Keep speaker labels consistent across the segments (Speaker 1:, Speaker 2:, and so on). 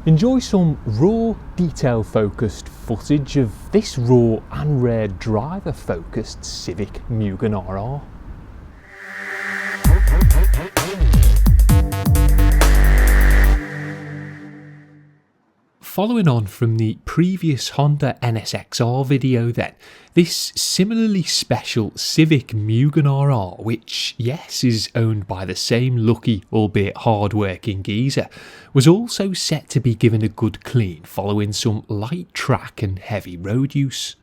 Speaker 1: Enjoy some raw, detail-focused footage of this raw and rare driver-focused Civic Mugen RR. Following on from the previous Honda NSX-R video then, this similarly special Civic Mugen RR, which yes is owned by the same lucky albeit hard-working geezer, was also set to be given a good clean following some light track and heavy road use.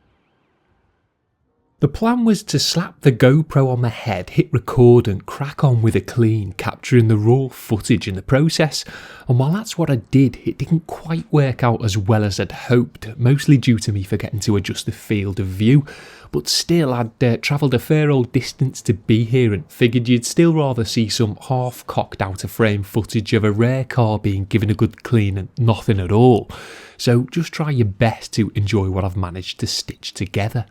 Speaker 1: The plan was to slap the GoPro on the head, hit record and crack on with a clean, capturing the raw footage in the process, and while that's what I did, it didn't quite work out as well as I'd hoped, mostly due to me forgetting to adjust the field of view, but still I'd travelled a fair old distance to be here and figured you'd still rather see some half-cocked out-of-frame footage of a rare car being given a good clean and nothing at all, so just try your best to enjoy what I've managed to stitch together.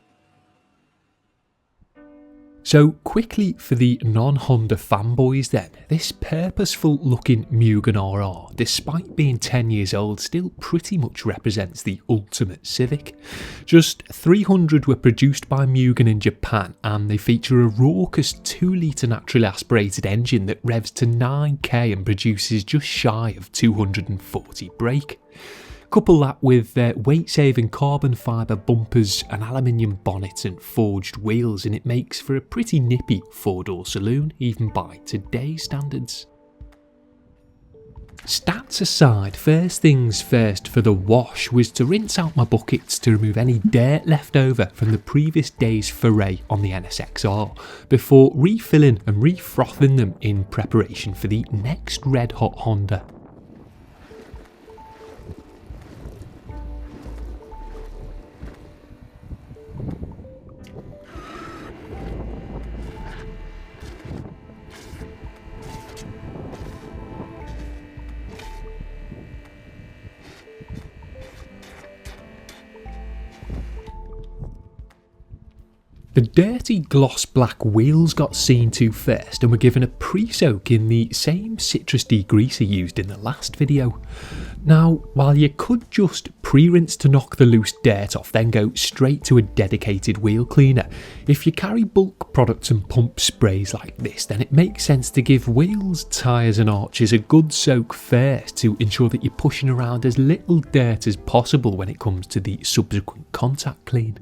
Speaker 1: So quickly for the non-Honda fanboys then, this purposeful looking Mugen RR, despite being 10 years old, still pretty much represents the ultimate Civic. Just 300 were produced by Mugen in Japan and they feature a raucous 2-litre naturally aspirated engine that revs to 9k and produces just shy of 240 brake. Couple that with weight-saving carbon fibre bumpers, an aluminium bonnet and forged wheels and it makes for a pretty nippy 4-door saloon, even by today's standards. Stats aside, first things first for the wash was to rinse out my buckets to remove any dirt left over from the previous day's foray on the NSX-R, before refilling and refrothing them in preparation for the next red hot Honda. The dirty gloss black wheels got seen to first and were given a pre-soak in the same citrus degreaser used in the last video. Now, while you could just pre-rinse to knock the loose dirt off then go straight to a dedicated wheel cleaner, if you carry bulk products and pump sprays like this then it makes sense to give wheels, tyres and arches a good soak first to ensure that you're pushing around as little dirt as possible when it comes to the subsequent contact clean.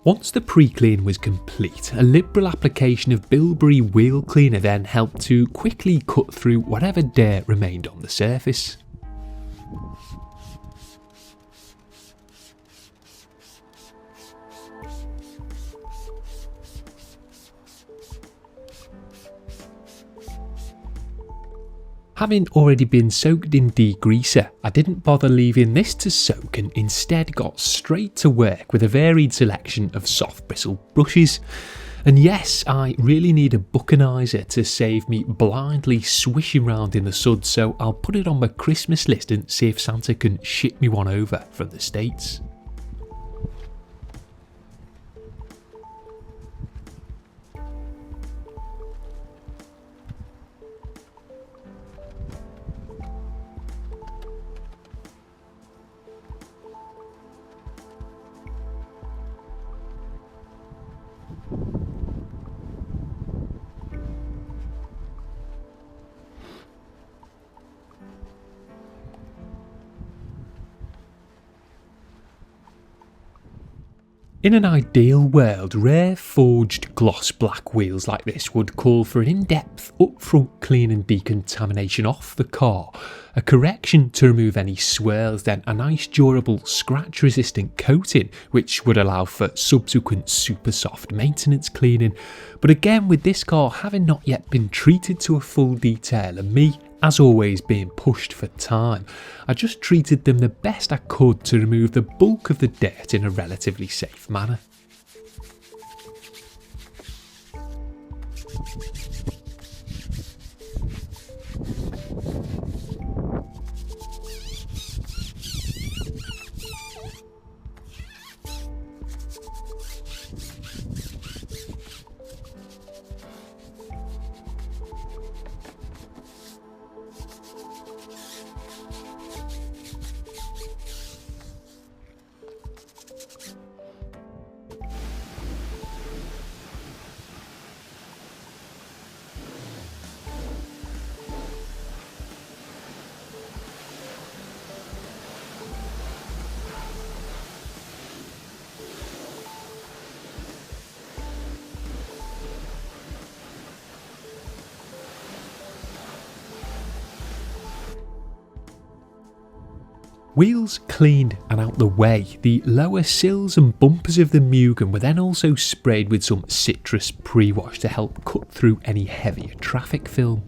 Speaker 1: Once the pre-clean was complete, a liberal application of Bilberry wheel cleaner then helped to quickly cut through whatever dirt remained on the surface. Having already been soaked in degreaser, I didn't bother leaving this to soak and instead got straight to work with a varied selection of soft bristle brushes. And yes, I really need a buccanizer to save me blindly swishing around in the sud, so I'll put it on my Christmas list and see if Santa can ship me one over from the States. In an ideal world, rare forged gloss black wheels like this would call for an in-depth upfront clean and decontamination off the car, a correction to remove any swirls, then a nice durable scratch resistant coating which would allow for subsequent super soft maintenance cleaning. But again, with this car having not yet been treated to a full detail and me as always being pushed for time, I just treated them the best I could to remove the bulk of the dirt in a relatively safe manner. Wheels cleaned and out the way, the lower sills and bumpers of the Mugen were then also sprayed with some citrus pre-wash to help cut through any heavier traffic film.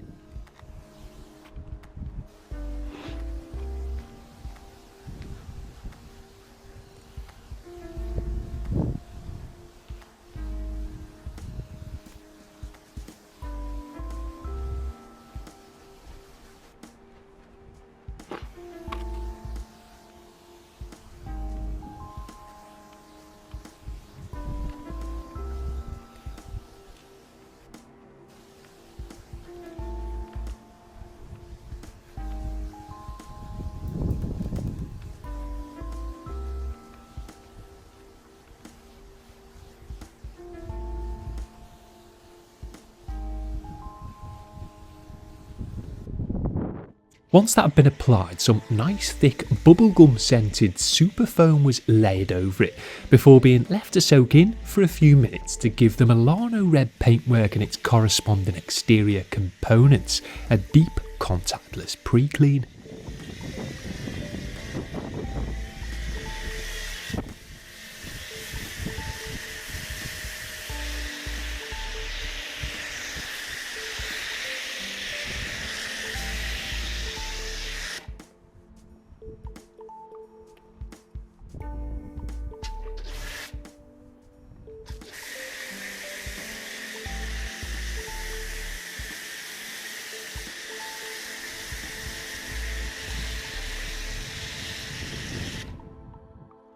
Speaker 1: Once that had been applied, some nice thick bubblegum scented super foam was laid over it before being left to soak in for a few minutes to give the Milano red paintwork and its corresponding exterior components a deep contactless pre-clean.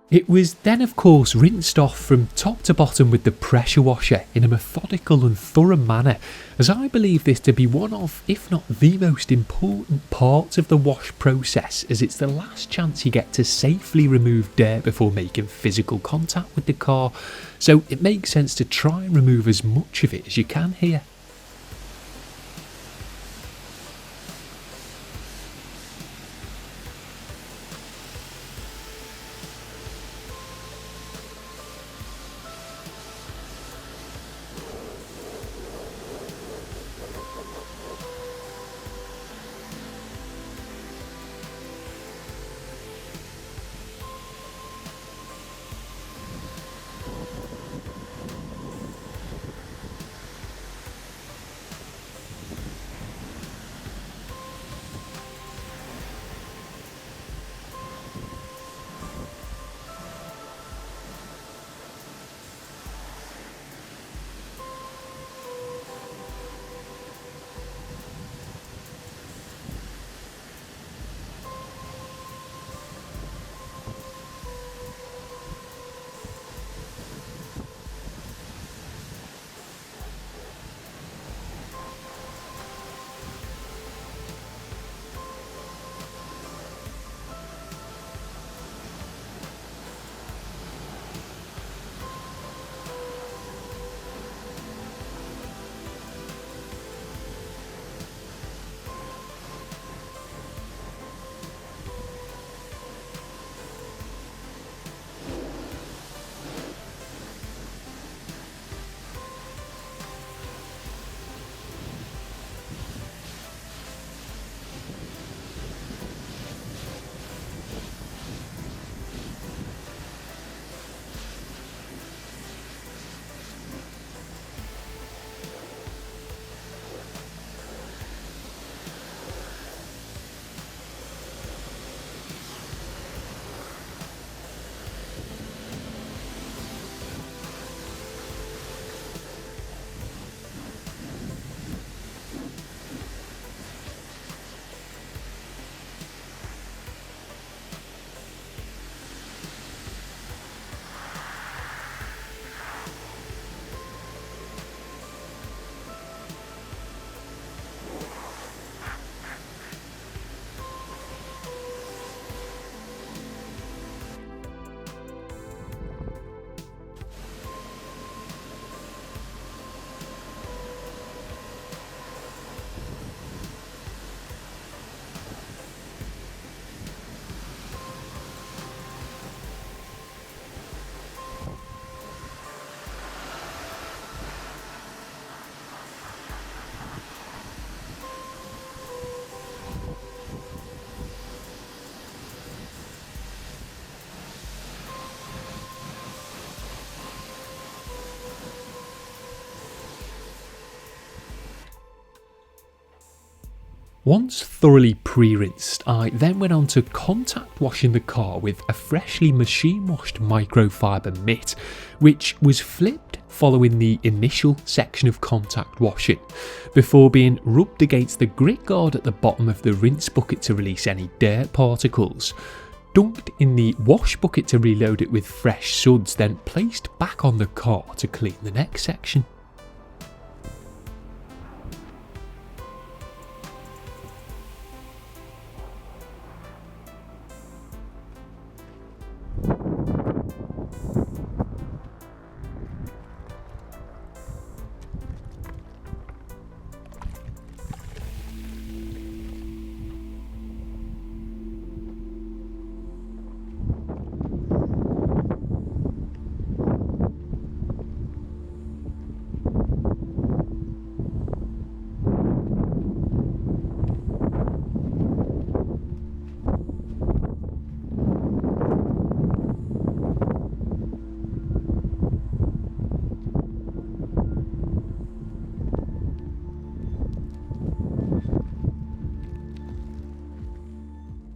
Speaker 1: It was then of course rinsed off from top to bottom with the pressure washer in a methodical and thorough manner, as I believe this to be one of, if not the most important parts of the wash process, as it's the last chance you get to safely remove dirt before making physical contact with the car, so it makes sense to try and remove as much of it as you can here. Once thoroughly pre-rinsed, I then went on to contact washing the car with a freshly machine washed microfiber mitt, which was flipped following the initial section of contact washing, before being rubbed against the grit guard at the bottom of the rinse bucket to release any dirt particles, dunked in the wash bucket to reload it with fresh suds, then placed back on the car to clean the next section.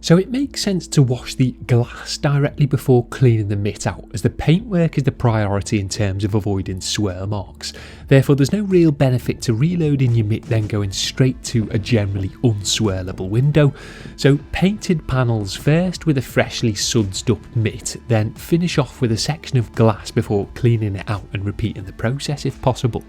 Speaker 1: So it makes sense to wash the glass directly before cleaning the mitt out, as the paintwork is the priority in terms of avoiding swirl marks. Therefore there's no real benefit to reloading your mitt then going straight to a generally unswirlable window. So painted panels first with a freshly sudsed up mitt, then finish off with a section of glass before cleaning it out and repeating the process if possible.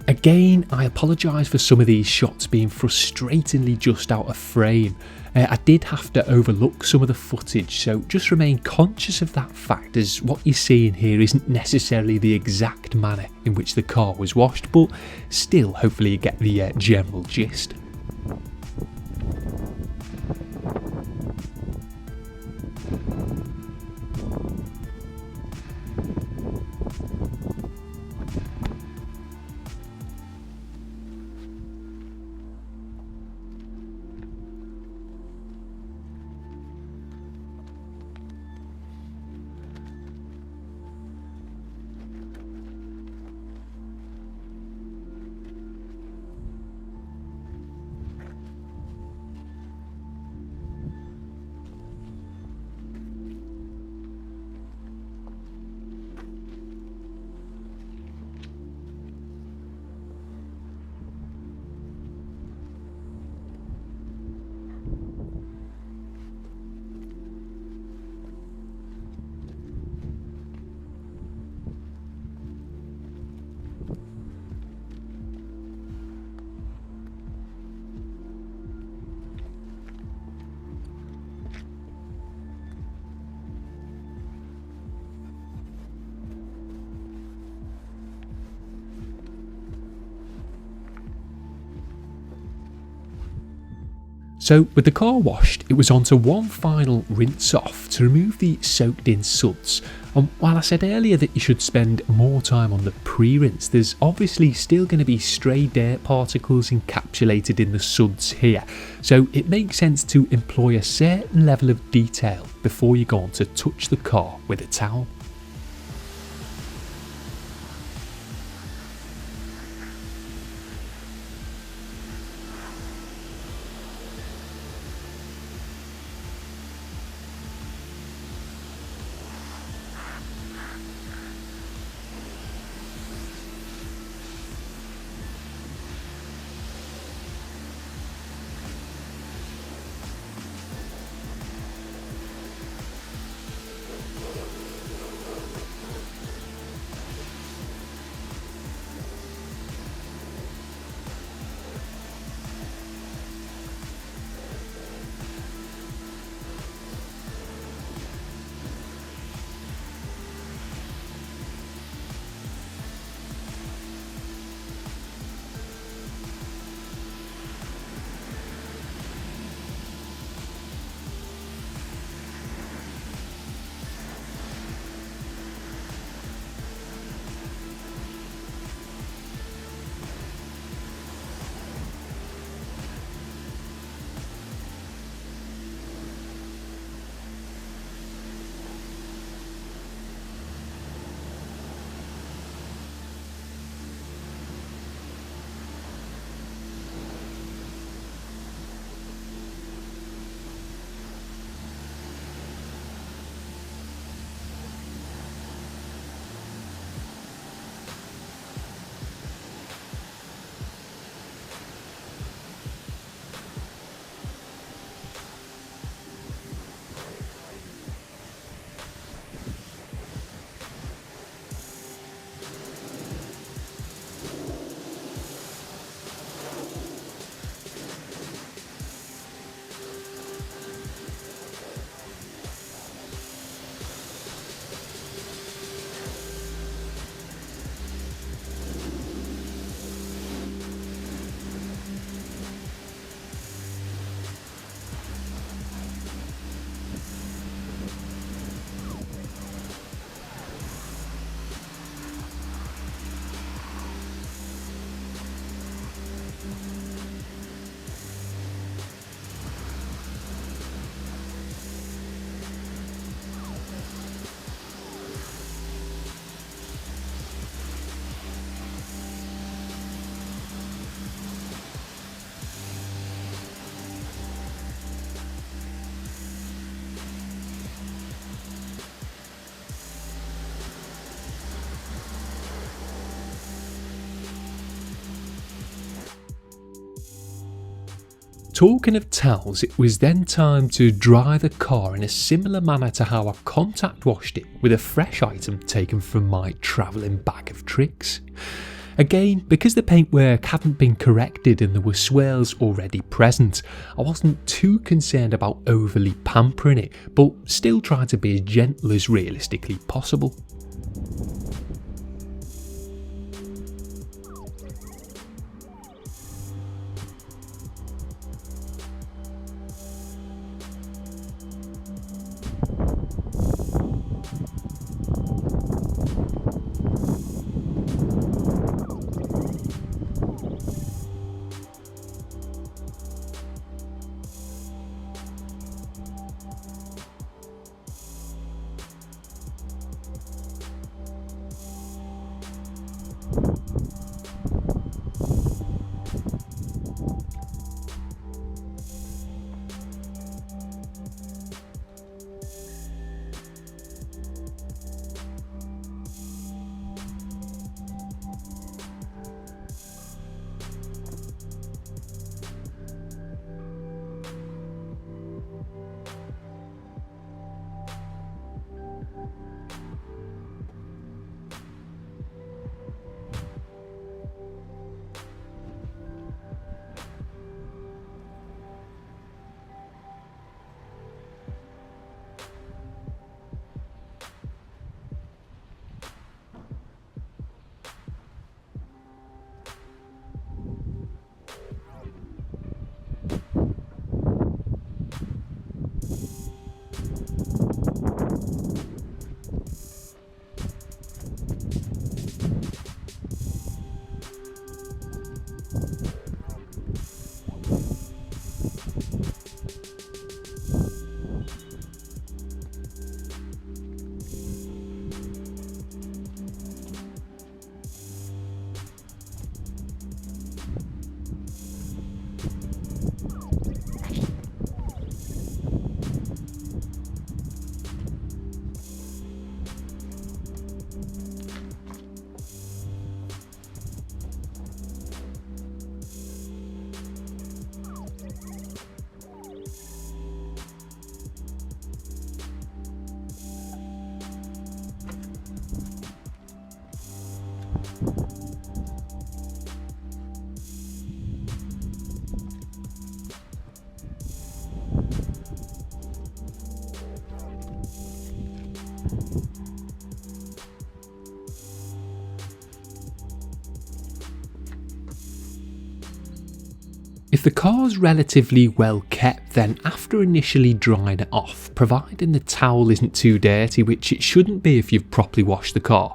Speaker 1: Again, I apologise for some of these shots being frustratingly just out of frame. I did have to overlook some of the footage, so just remain conscious of that fact, as what you're seeing here isn't necessarily the exact manner in which the car was washed, but still hopefully you get the general gist. So with the car washed, it was on to one final rinse off to remove the soaked in suds. And while I said earlier that you should spend more time on the pre-rinse, there's obviously still going to be stray dirt particles encapsulated in the suds here. So it makes sense to employ a certain level of detail before you go on to touch the car with a towel. Talking of towels, it was then time to dry the car in a similar manner to how I contact washed it, with a fresh item taken from my travelling bag of tricks. Again, because the paintwork hadn't been corrected and there were swirls already present, I wasn't too concerned about overly pampering it, but still tried to be as gentle as realistically possible. If the car's relatively well kept, then after initially drying it off, providing the towel isn't too dirty, which it shouldn't be if you've properly washed the car,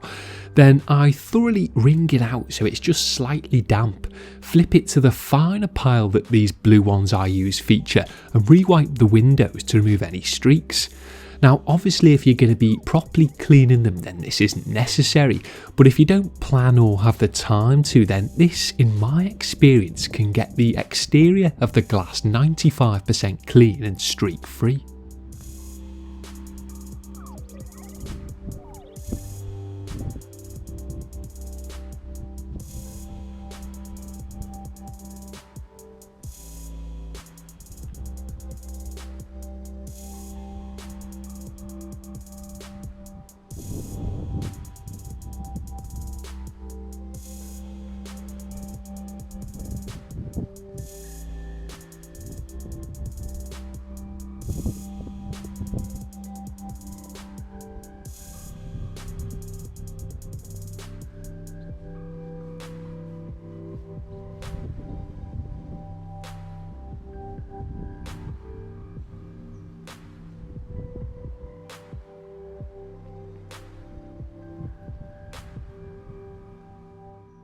Speaker 1: then I thoroughly wring it out so it's just slightly damp, flip it to the finer pile that these blue ones I use feature, and re-wipe the windows to remove any streaks. Now obviously if you're going to be properly cleaning them then this isn't necessary, but if you don't plan or have the time to, then this in my experience can get the exterior of the glass 95% clean and streak free.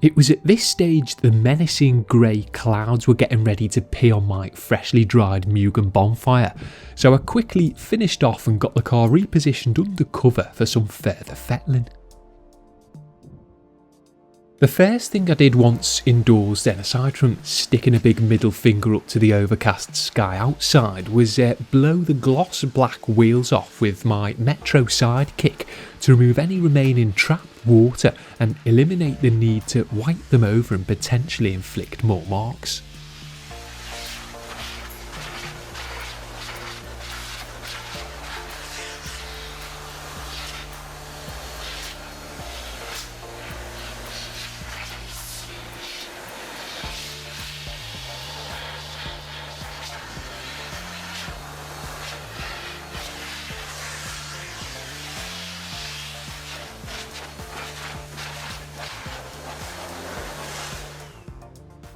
Speaker 1: It was at this stage the menacing grey clouds were getting ready to pee on my freshly dried Mugen bonfire, so I quickly finished off and got the car repositioned under cover for some further fettling. The first thing I did once indoors then, aside from sticking a big middle finger up to the overcast sky outside, was blow the gloss black wheels off with my Metro Sidekick to remove any remaining trapped water and eliminate the need to wipe them over and potentially inflict more marks.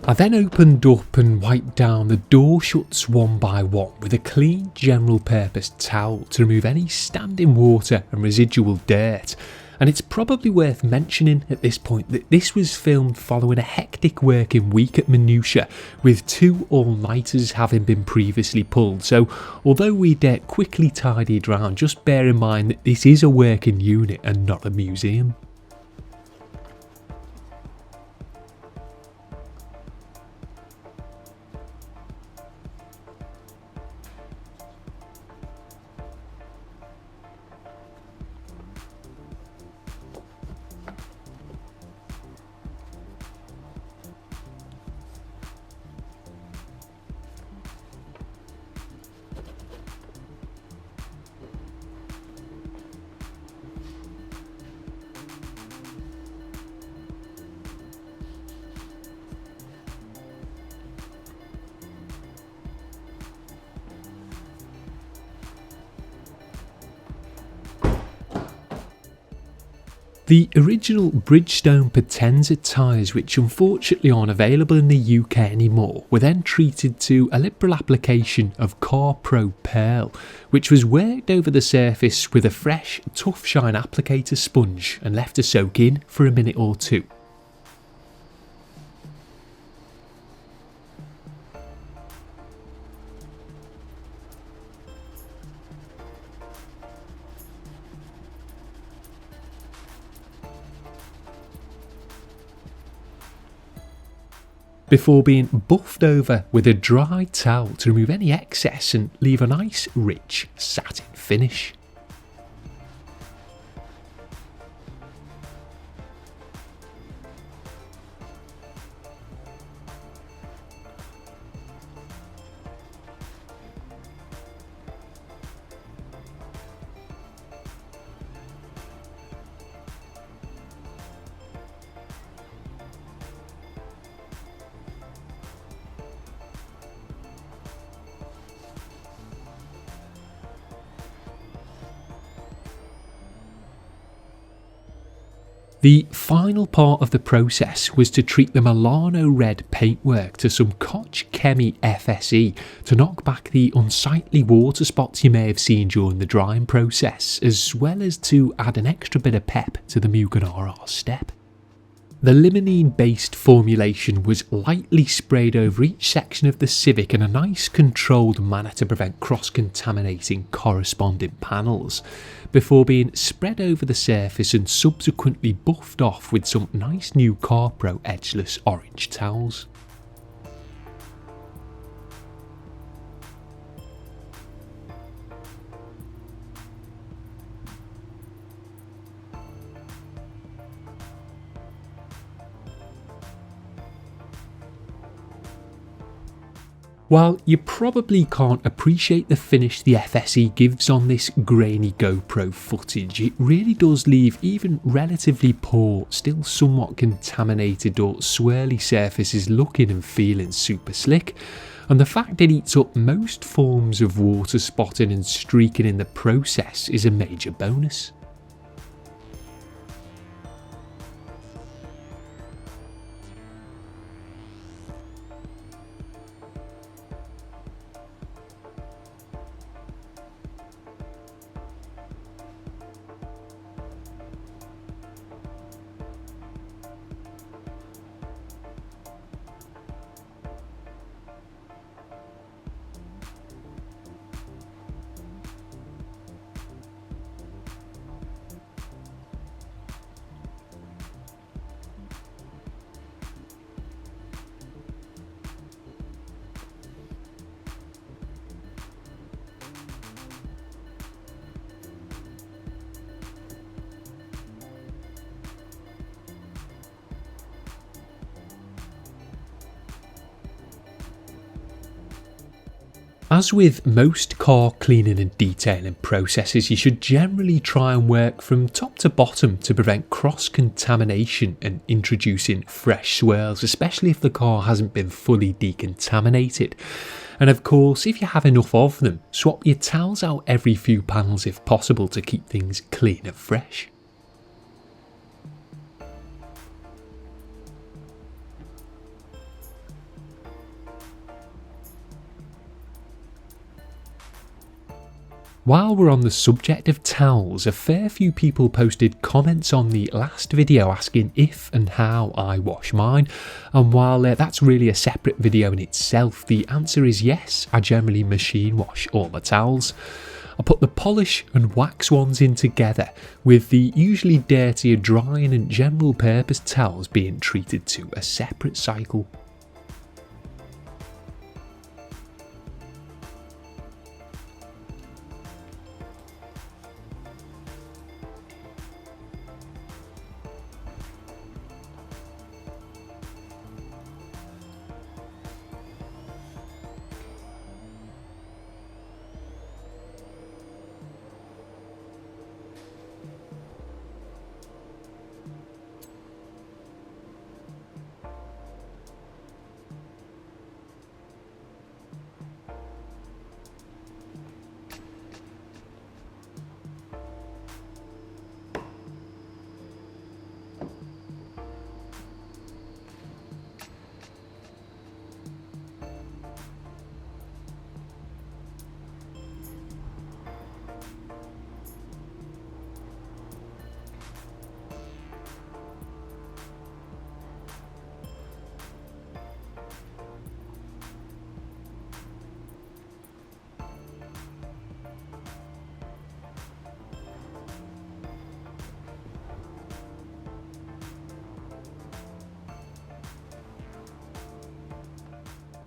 Speaker 1: I then opened up and wiped down the door shuts one by one with a clean general purpose towel to remove any standing water and residual dirt. And it's probably worth mentioning at this point that this was filmed following a hectic working week at Minutia, with 2 all-nighters having been previously pulled. So although we'd quickly tidied round, just bear in mind that this is a working unit and not a museum. The original Bridgestone Potenza tyres, which unfortunately aren't available in the UK anymore, were then treated to a liberal application of CarPro Pearl, which was worked over the surface with a fresh Tough Shine applicator sponge and left to soak in for a minute or two. Before being buffed over with a dry towel to remove any excess and leave a nice rich satin finish. The final part of the process was to treat the Milano red paintwork to some Koch Chemie FSE to knock back the unsightly water spots you may have seen during the drying process, as well as to add an extra bit of pep to the Mugen RR step. The limonene-based formulation was lightly sprayed over each section of the Civic in a nice controlled manner to prevent cross-contaminating corresponding panels, before being spread over the surface and subsequently buffed off with some nice new CarPro edgeless orange towels. While you probably can't appreciate the finish the FSE gives on this grainy GoPro footage, it really does leave even relatively poor, still somewhat contaminated or swirly surfaces looking and feeling super slick, and the fact it eats up most forms of water spotting and streaking in the process is a major bonus. As with most car cleaning and detailing processes, you should generally try and work from top to bottom to prevent cross-contamination and introducing fresh swirls, especially if the car hasn't been fully decontaminated. And of course, if you have enough of them, swap your towels out every few panels if possible to keep things clean and fresh. While we're on the subject of towels, a fair few people posted comments on the last video asking if and how I wash mine, and while that's really a separate video in itself, the answer is yes, I generally machine wash all my towels. I put the polish and wax ones in together, with the usually dirtier drying and general purpose towels being treated to a separate cycle.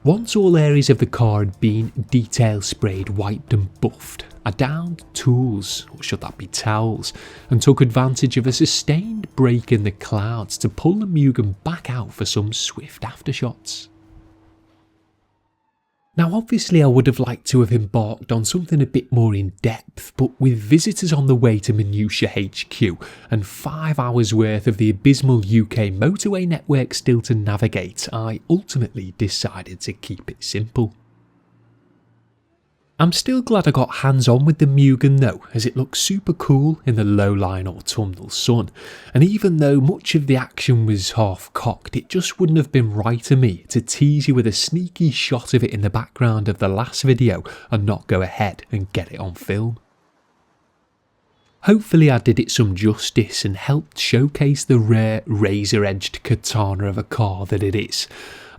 Speaker 1: Once all areas of the car had been detail sprayed, wiped and buffed, I downed tools, or should that be towels, and took advantage of a sustained break in the clouds to pull the Mugen back out for some swift aftershots. Now obviously I would have liked to have embarked on something a bit more in depth, but with visitors on the way to Minutia HQ and 5 hours worth of the abysmal UK motorway network still to navigate, I ultimately decided to keep it simple. I'm still glad I got hands on with the Mugen though, as it looks super cool in the low-lying autumnal sun, and even though much of the action was half cocked, it just wouldn't have been right of me to tease you with a sneaky shot of it in the background of the last video and not go ahead and get it on film. Hopefully I did it some justice and helped showcase the rare razor-edged katana of a car that it is.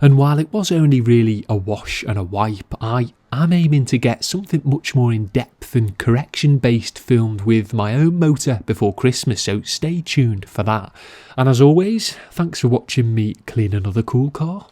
Speaker 1: And while it was only really a wash and a wipe, I am aiming to get something much more in depth and correction based filmed with my own motor before Christmas, so stay tuned for that. And as always, thanks for watching me clean another cool car.